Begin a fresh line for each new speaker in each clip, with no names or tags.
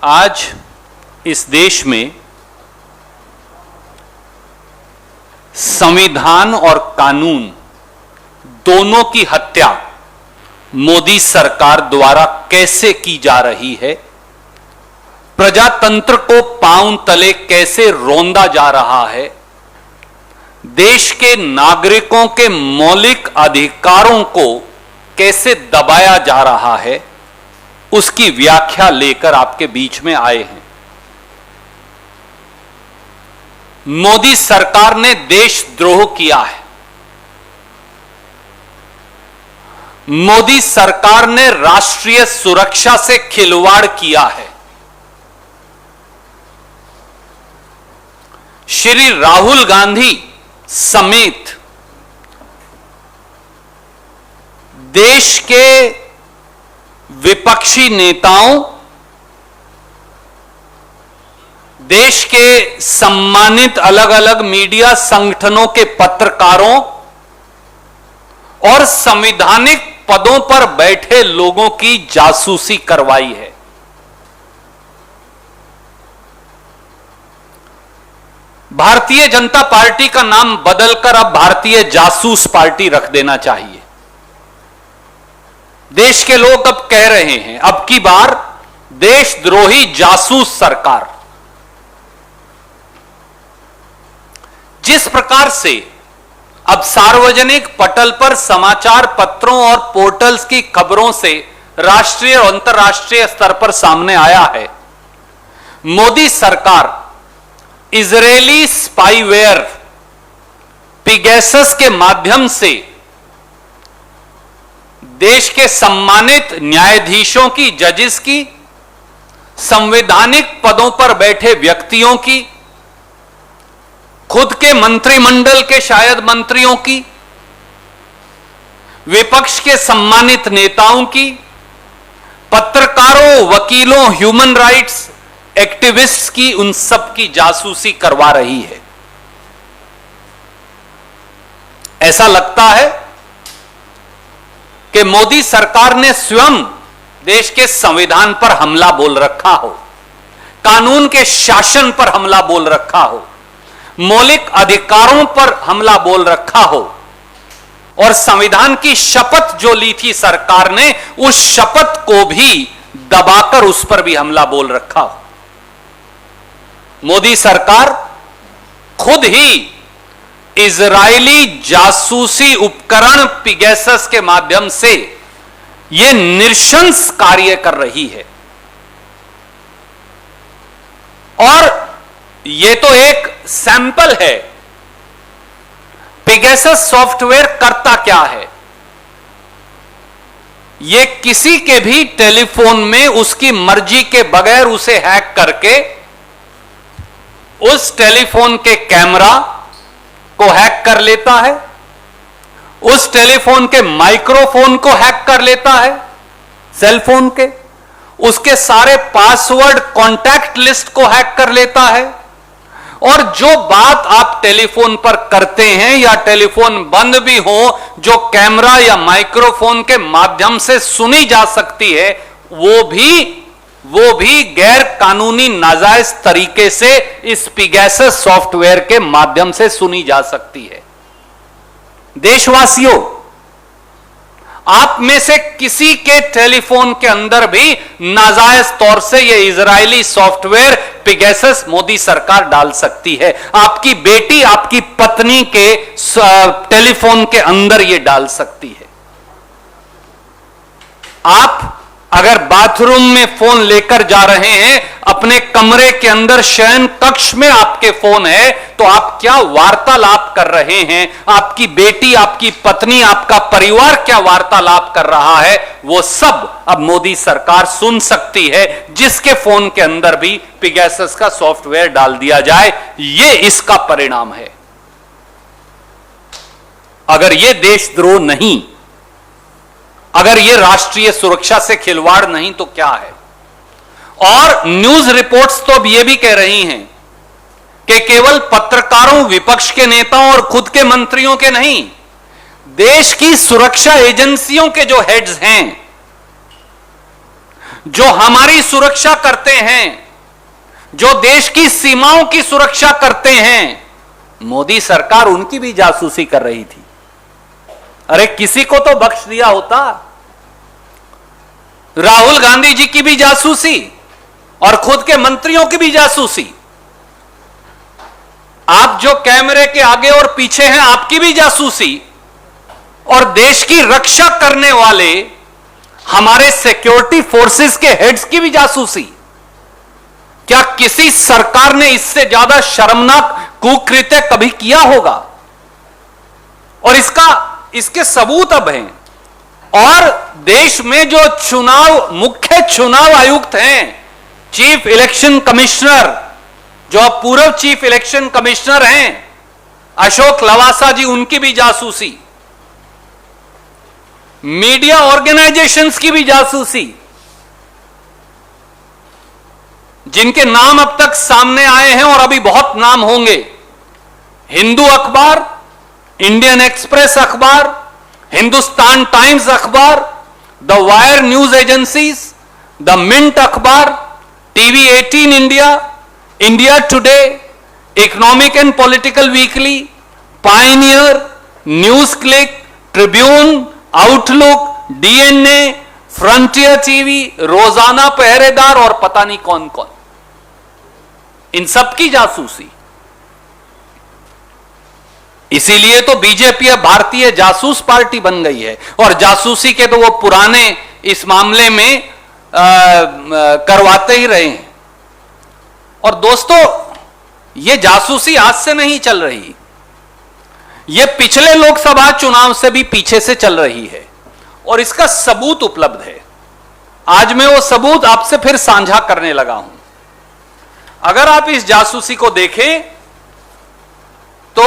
आज इस देश में संविधान और कानून दोनों की हत्या मोदी सरकार द्वारा कैसे की जा रही है, प्रजातंत्र को पांव तले कैसे रौंदा जा रहा है, देश के नागरिकों के मौलिक अधिकारों को कैसे दबाया जा रहा है, उसकी व्याख्या लेकर आपके बीच में आए हैं। मोदी सरकार ने देशद्रोह किया है। मोदी सरकार ने राष्ट्रीय सुरक्षा से खिलवाड़ किया है। श्री राहुल गांधी समेत देश के विपक्षी नेताओं, देश के सम्मानित अलग अलग मीडिया संगठनों के पत्रकारों और संवैधानिक पदों पर बैठे लोगों की जासूसी करवाई है। भारतीय जनता पार्टी का नाम बदलकर अब भारतीय जासूस पार्टी रख देना चाहिए। देश के लोग अब कह रहे हैं, अब की बार देशद्रोही जासूस सरकार। जिस प्रकार से अब सार्वजनिक पटल पर समाचार पत्रों और पोर्टल्स की खबरों से राष्ट्रीय और अंतर्राष्ट्रीय स्तर पर सामने आया है, मोदी सरकार इजरायली स्पाईवेयर पिगैसस के माध्यम से देश के सम्मानित न्यायाधीशों की, जजेस की, संवैधानिक पदों पर बैठे व्यक्तियों की, खुद के मंत्रिमंडल के शायद मंत्रियों की, विपक्ष के सम्मानित नेताओं की, पत्रकारों, वकीलों, ह्यूमन राइट्स एक्टिविस्ट्स की, उन सब की जासूसी करवा रही है। ऐसा लगता है कि मोदी सरकार ने स्वयं देश के संविधान पर हमला बोल रखा हो, कानून के शासन पर हमला बोल रखा हो, मौलिक अधिकारों पर हमला बोल रखा हो और संविधान की शपथ जो ली थी सरकार ने, उस शपथ को भी दबाकर उस पर भी हमला बोल रखा हो। मोदी सरकार खुद ही इजरायली जासूसी उपकरण पिगैसस के माध्यम से यह नृशंस कार्य कर रही है। और यह तो एक सैंपल है। पिगैसस सॉफ्टवेयर करता क्या है? यह किसी के भी टेलीफोन में उसकी मर्जी के बगैर उसे हैक करके उस टेलीफोन के कैमरा को हैक कर लेता है, उस टेलीफोन के माइक्रोफोन को हैक कर लेता है, सेलफोन के, उसके सारे पासवर्ड, कॉन्टैक्ट लिस्ट को हैक कर लेता है, और जो बात आप टेलीफोन पर करते हैं या टेलीफोन बंद भी हो, जो कैमरा या माइक्रोफोन के माध्यम से सुनी जा सकती है, वो भी गैर कानूनी नाजायज तरीके से इस पिगैसस सॉफ्टवेयर के माध्यम से सुनी जा सकती है। देशवासियों, आप में से किसी के टेलीफोन के अंदर भी नाजायज तौर से यह इजरायली सॉफ्टवेयर पिगैसस मोदी सरकार डाल सकती है। आपकी बेटी, आपकी पत्नी के टेलीफोन के अंदर यह डाल सकती है। आप अगर बाथरूम में फोन लेकर जा रहे हैं, अपने कमरे के अंदर शयन कक्ष में आपके फोन है, तो आप क्या वार्तालाप कर रहे हैं, आपकी बेटी, आपकी पत्नी, आपका परिवार क्या वार्तालाप कर रहा है, वो सब अब मोदी सरकार सुन सकती है, जिसके फोन के अंदर भी पिगैसस का सॉफ्टवेयर डाल दिया जाए। ये इसका परिणाम है। अगर ये देशद्रोह नहीं, अगर यह राष्ट्रीय सुरक्षा से खिलवाड़ नहीं, तो क्या है? और न्यूज रिपोर्ट्स तो अब यह भी कह रही हैं कि केवल पत्रकारों, विपक्ष के नेताओं और खुद के मंत्रियों के नहीं, देश की सुरक्षा एजेंसियों के जो हेड्स हैं, जो हमारी सुरक्षा करते हैं, जो देश की सीमाओं की सुरक्षा करते हैं, मोदी सरकार उनकी भी जासूसी कर रही थी। अरे किसी को तो बख्श दिया होता। राहुल गांधी जी की भी जासूसी और खुद के मंत्रियों की भी जासूसी। आप जो कैमरे के आगे और पीछे हैं, आपकी भी जासूसी, और देश की रक्षा करने वाले हमारे सिक्योरिटी फोर्सेस के हेड्स की भी जासूसी। क्या किसी सरकार ने इससे ज्यादा शर्मनाक कुकृत्य कभी किया होगा? और इसके सबूत अब हैं। और देश में जो मुख्य चुनाव आयुक्त हैं, चीफ इलेक्शन कमिश्नर, जो पूर्व चीफ इलेक्शन कमिश्नर हैं अशोक लवासा जी, उनकी भी जासूसी। मीडिया ऑर्गेनाइजेशंस की भी जासूसी, जिनके नाम अब तक सामने आए हैं और अभी बहुत नाम होंगे। हिंदू अखबार, इंडियन एक्सप्रेस अखबार, हिंदुस्तान टाइम्स अखबार, the Wire news agencies, the Mint अखबार, TV 18 India, India Today, Economic and Political Weekly, Pioneer, News Click, Tribune, Outlook, DNA, Frontier TV, रोजाना पहरेदार और पता नहीं कौन कौन, इन सब की जासूसी। इसीलिए तो बीजेपी अब भारतीय जासूस पार्टी बन गई है। और जासूसी के तो वो पुराने इस मामले में करवाते ही रहे हैं। और दोस्तों, ये जासूसी आज से नहीं चल रही, ये पिछले लोकसभा चुनाव से भी पीछे से चल रही है और इसका सबूत उपलब्ध है। आज मैं वो सबूत आपसे फिर साझा करने लगा हूं। अगर आप इस जासूसी को देखें तो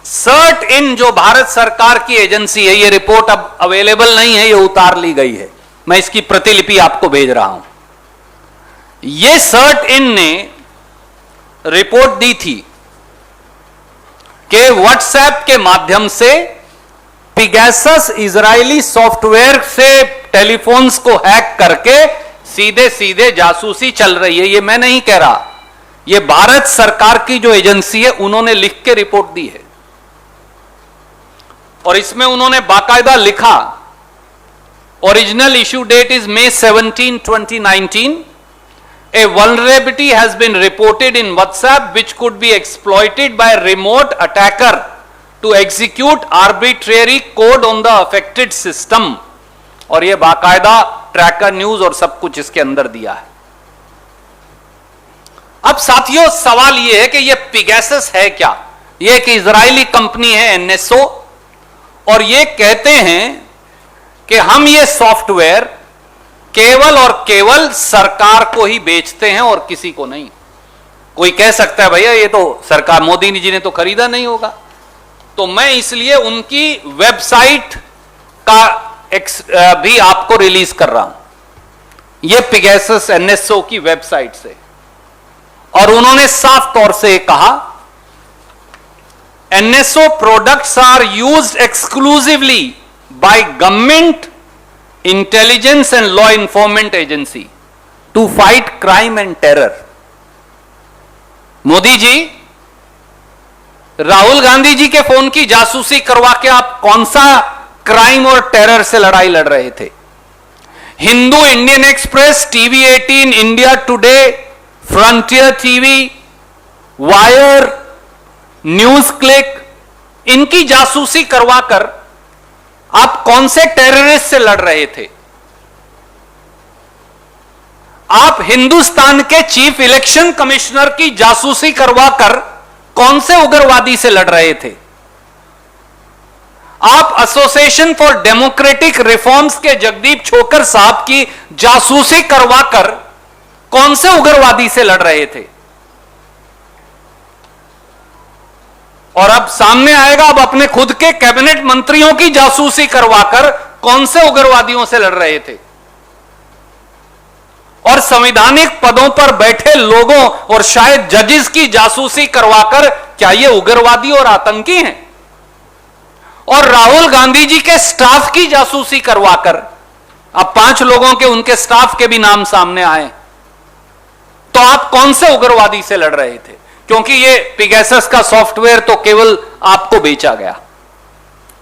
सर्ट इन, जो भारत सरकार की एजेंसी है, ये रिपोर्ट अब अवेलेबल नहीं है, ये उतार ली गई है, मैं इसकी प्रतिलिपि आपको भेज रहा हूं। ये सर्ट इन ने रिपोर्ट दी थी कि व्हाट्सएप के माध्यम से पिगैसस इजरायली सॉफ्टवेयर से टेलीफोन्स को हैक करके सीधे सीधे जासूसी चल रही है। ये मैं नहीं कह रहा, ये भारत सरकार की जो एजेंसी है उन्होंने लिख के रिपोर्ट दी है। और इसमें उन्होंने बाकायदा लिखा, original issue date is May 17, 2019. A vulnerability has been reported in WhatsApp which could be exploited by a remote attacker to execute arbitrary code on the affected system. और ये बाकायदा ट्रैकर न्यूज और सब कुछ इसके अंदर दिया है। अब साथियों, सवाल ये है कि ये पिगैसस है क्या? ये एक इजरायली कंपनी है NSO, और ये कहते हैं कि हम ये सॉफ्टवेयर केवल और केवल सरकार को ही बेचते हैं और किसी को नहीं। कोई कह सकता है भैया ये तो सरकार, मोदी जी ने तो खरीदा नहीं होगा, तो मैं इसलिए उनकी वेबसाइट का भी आपको रिलीज कर रहा हूं, ये पिगैसस NSO की वेबसाइट से। और उन्होंने साफ तौर से कहा, NSO products are used exclusively by government, intelligence and law enforcement agency to fight crime and terror. Modi ji, Rahul Gandhi ji के फोन की जासूसी करवा के आप कौन सा क्राइम और टेरर से लड़ाई लड़ रहे थे? Hindu, Indian express, TV 18, India today, frontier TV, wire, news click, इनकी जासूसी करवाकर आप कौन से टेररिस्ट से लड़ रहे थे? आप हिंदुस्तान के चीफ इलेक्शन कमिश्नर की जासूसी करवाकर कौन से उग्रवादी से लड़ रहे थे? आप एसोसिएशन फॉर डेमोक्रेटिक रिफॉर्म्स के जगदीप छोकर साहब की जासूसी करवाकर कौन से उग्रवादी से लड़ रहे थे? और अब सामने आएगा, अब अपने खुद के कैबिनेट मंत्रियों की जासूसी करवाकर कौन से उग्रवादियों से लड़ रहे थे? और संवैधानिक पदों पर बैठे लोगों और शायद जजेस की जासूसी करवाकर क्या ये उग्रवादी और आतंकी हैं? और राहुल गांधी जी के स्टाफ की जासूसी करवाकर अब 5 लोगों के, उनके स्टाफ के भी नाम सामने आए, तो आप कौन से उग्रवादी से लड़ रहे थे? क्योंकि ये पिगेसस का सॉफ्टवेयर तो केवल आपको बेचा गया,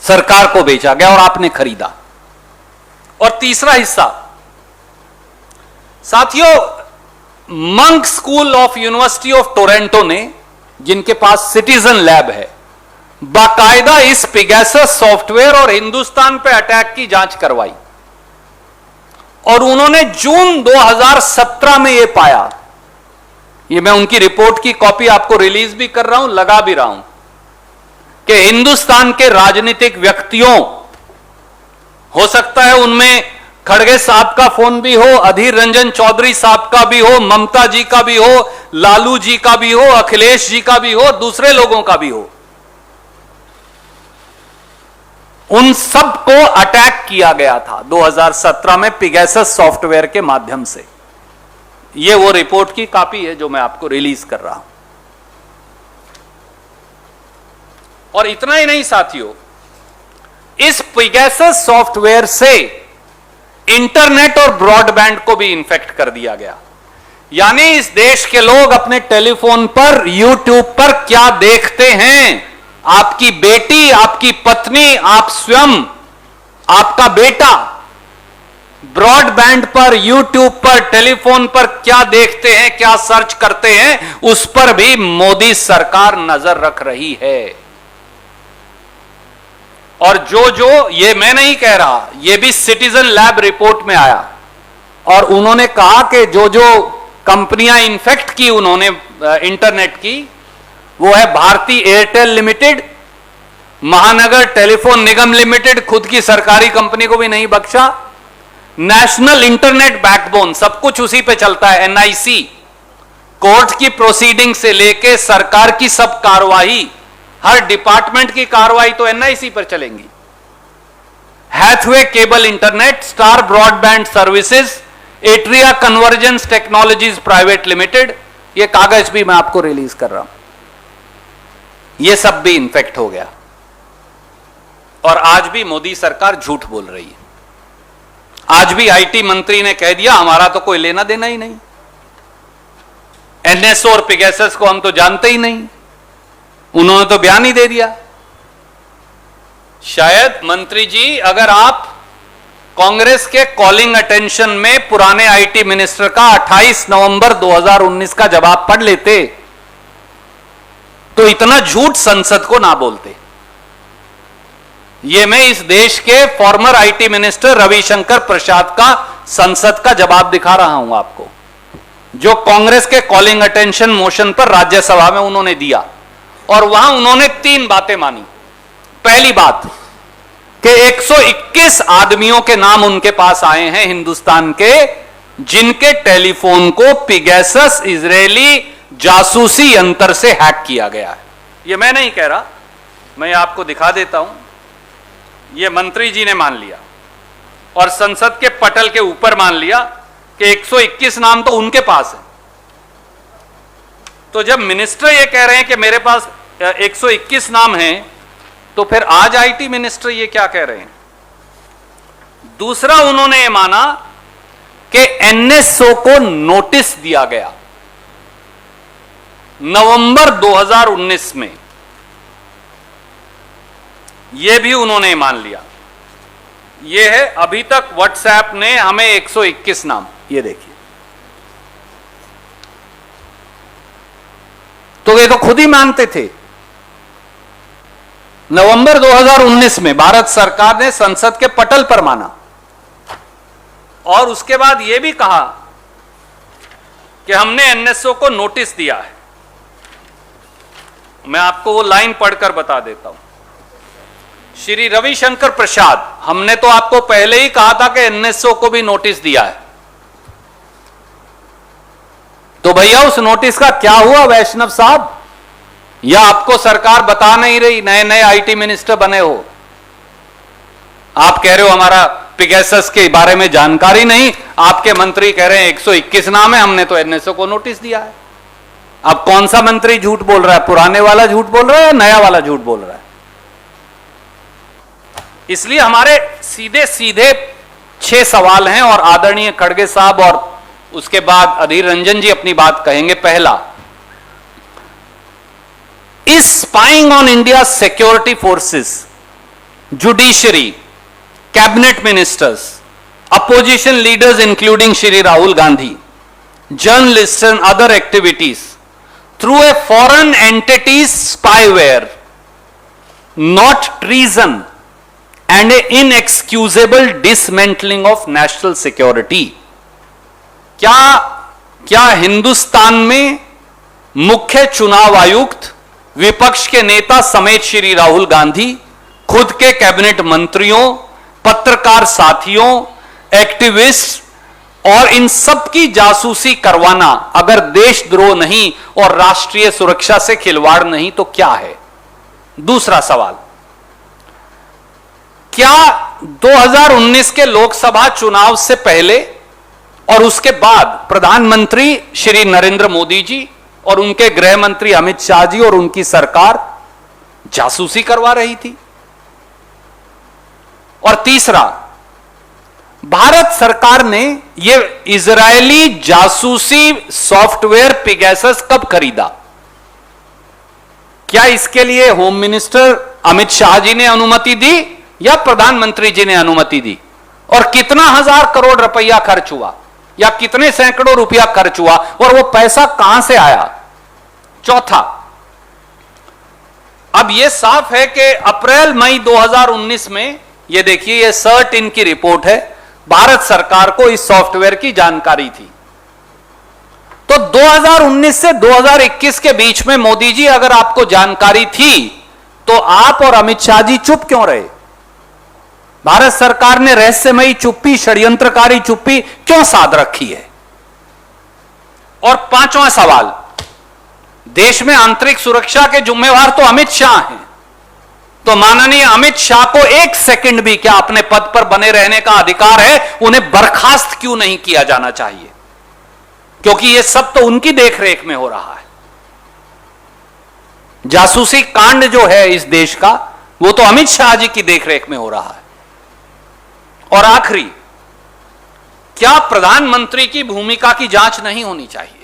सरकार को बेचा गया और आपने खरीदा। और तीसरा हिस्सा, साथियों, monk school of university of Toronto ने, जिनके पास सिटीजन लैब है, बाकायदा इस पिगेसस सॉफ्टवेयर और हिंदुस्तान पे अटैक की जांच करवाई और उन्होंने जून 2017 में यह पाया, ये मैं उनकी रिपोर्ट की कॉपी आपको रिलीज भी कर रहा हूं, लगा भी रहा हूं, कि हिंदुस्तान के राजनीतिक व्यक्तियों, हो सकता है उनमें खड़गे साहब का फोन भी हो, अधीर रंजन चौधरी साहब का भी हो, ममता जी का भी हो, लालू जी का भी हो, अखिलेश जी का भी हो, दूसरे लोगों का भी हो, उन सबको अटैक किया गया था 2017 में पिगेसस सॉफ्टवेयर के माध्यम से। यह वो रिपोर्ट की कॉपी है जो मैं आपको रिलीज कर रहा हूं। और इतना ही नहीं साथियों, इस पिगेसस सॉफ्टवेयर से इंटरनेट और ब्रॉडबैंड को भी इन्फेक्ट कर दिया गया। यानी इस देश के लोग अपने टेलीफोन पर, यूट्यूब पर क्या देखते हैं, आपकी बेटी, आपकी पत्नी, आप स्वयं, आपका बेटा ब्रॉडबैंड पर, यूट्यूब पर, टेलीफोन पर क्या देखते हैं, क्या सर्च करते हैं, उस पर भी मोदी सरकार नजर रख रही है। और जो ये मैं नहीं कह रहा, ये भी सिटीजन लैब रिपोर्ट में आया और उन्होंने कहा कि जो कंपनियां इन्फेक्ट की उन्होंने इंटरनेट की, वो है भारती एयरटेल लिमिटेड, महानगर टेलीफोन निगम लिमिटेड, खुद की सरकारी कंपनी को भी नहीं बख्शा, नेशनल इंटरनेट बैकबोन, सब कुछ उसी पे चलता है, एनआईसी, कोर्ट की प्रोसीडिंग से लेके सरकार की सब कार्रवाई, हर डिपार्टमेंट की कार्रवाई तो एनआईसी पर चलेंगी। Hathway cable internet, star broadband services, Atria convergence technologies private limited, ये कागज भी मैं आपको रिलीज कर रहा हूं, ये सब भी इन्फेक्ट हो गया। और आज भी मोदी सरकार झूठ बोल रही है। आज भी आईटी मंत्री ने कह दिया हमारा तो कोई लेना देना ही नहीं, एनएसओ और पिगेसस को हम तो जानते ही नहीं, उन्होंने तो बयान ही दे दिया। शायद मंत्री जी, अगर आप कांग्रेस के कॉलिंग अटेंशन में पुराने आईटी मिनिस्टर का 28 नवंबर 2019 का जवाब पढ़ लेते तो इतना झूठ संसद को ना बोलते। यह मैं इस देश के फॉर्मर आईटी मिनिस्टर रविशंकर प्रसाद का संसद का जवाब दिखा रहा हूं आपको, जो कांग्रेस के कॉलिंग अटेंशन मोशन पर राज्यसभा में उन्होंने दिया। और वहां उन्होंने 3 बातें मानी। पहली बात कि 121 आदमियों के नाम उनके पास आए हैं हिंदुस्तान के, जिनके टेलीफोन को पिगेसस इजरायली जासूसी यंत्र से हैक किया गया है। यह मैं नहीं कह रहा, मैं आपको दिखा देता हूं। यह मंत्री जी ने मान लिया और संसद के पटल के ऊपर मान लिया कि 121 नाम तो उनके पास है। तो जब मिनिस्टर यह कह रहे हैं कि मेरे पास 121 नाम हैं, तो फिर आज आईटी मिनिस्टर ये क्या कह रहे हैं? दूसरा, उन्होंने ये माना कि एनएसओ को नोटिस दिया गया नवंबर 2019 में, यह भी उन्होंने मान लिया। यह है अभी तक व्हाट्सएप ने हमें 121 नाम, ये देखिए, तो ये तो खुद ही मानते थे। नवंबर 2019 में भारत सरकार ने संसद के पटल पर माना और उसके बाद यह भी कहा कि हमने एनएसओ को नोटिस दिया है। मैं आपको वो लाइन पढ़कर बता देता हूं। श्री रविशंकर प्रसाद, हमने तो आपको पहले ही कहा था कि एनएसओ को भी नोटिस दिया है, तो भैया उस नोटिस का क्या हुआ वैष्णव साहब? या आपको सरकार बता नहीं रही? नए नए आईटी मिनिस्टर बने हो, आप कह रहे हो हमारा पिगेसस के बारे में जानकारी नहीं, आपके मंत्री कह रहे हैं 121 नाम है, हमने तो एनएसओ को नोटिस दिया है। अब कौन सा मंत्री झूठ बोल रहा है? पुराने वाला झूठ बोल रहा है या नया वाला झूठ बोल रहा है? इसलिए हमारे सीधे सीधे 6 सवाल हैं और आदरणीय खड़गे साहब और उसके बाद अधीर रंजन जी अपनी बात कहेंगे। पहला, is spying on India security forces, judiciary, cabinet ministers, opposition leaders including Shri Rahul Gandhi, journalists and other activities through a foreign entity's spyware, not treason and a inexcusable dismantling of national security। क्या हिंदुस्तान में मुख्य चुनाव आयुक्त, विपक्ष के नेता समेत श्री राहुल गांधी, खुद के कैबिनेट मंत्रियों, पत्रकार साथियों, एक्टिविस्ट और इन सब की जासूसी करवाना अगर देशद्रोह नहीं और राष्ट्रीय सुरक्षा से खिलवाड़ नहीं तो क्या है? दूसरा सवाल, क्या 2019 के लोकसभा चुनाव से पहले और उसके बाद प्रधानमंत्री श्री नरेंद्र मोदी जी और उनके गृह मंत्री अमित शाह जी और उनकी सरकार जासूसी करवा रही थी? और तीसरा, भारत सरकार ने यह इजरायली जासूसी सॉफ्टवेयर पिगैसस कब खरीदा? क्या इसके लिए होम मिनिस्टर अमित शाह जी ने अनुमति दी या प्रधानमंत्री जी ने अनुमति दी? और कितना हजार करोड़ रुपया खर्च हुआ या कितने सैकड़ों रुपया खर्च हुआ और वो पैसा कहां से आया? चौथा, अब यह साफ है कि अप्रैल मई 2019 में, यह देखिए यह सर्ट इन की रिपोर्ट है, भारत सरकार को इस सॉफ्टवेयर की जानकारी थी। तो 2019 से 2021 के बीच में मोदी जी अगर आपको जानकारी थी तो आप और अमित शाह जी चुप क्यों रहे? भारत सरकार ने रहस्यमयी चुप्पी, षड्यंत्रकारी चुप्पी क्यों साध रखी है? और पांचवां सवाल, देश में आंतरिक सुरक्षा के जिम्मेवार तो अमित शाह हैं, तो माननीय अमित शाह को एक सेकंड भी क्या अपने पद पर बने रहने का अधिकार है? उन्हें बर्खास्त क्यों नहीं किया जाना चाहिए? क्योंकि यह सब तो उनकी देखरेख में हो रहा है। जासूसी कांड जो है इस देश का, वो तो अमित शाह जी की देखरेख में हो रहा है। और आखिरी, क्या प्रधानमंत्री की भूमिका की जांच नहीं होनी चाहिए?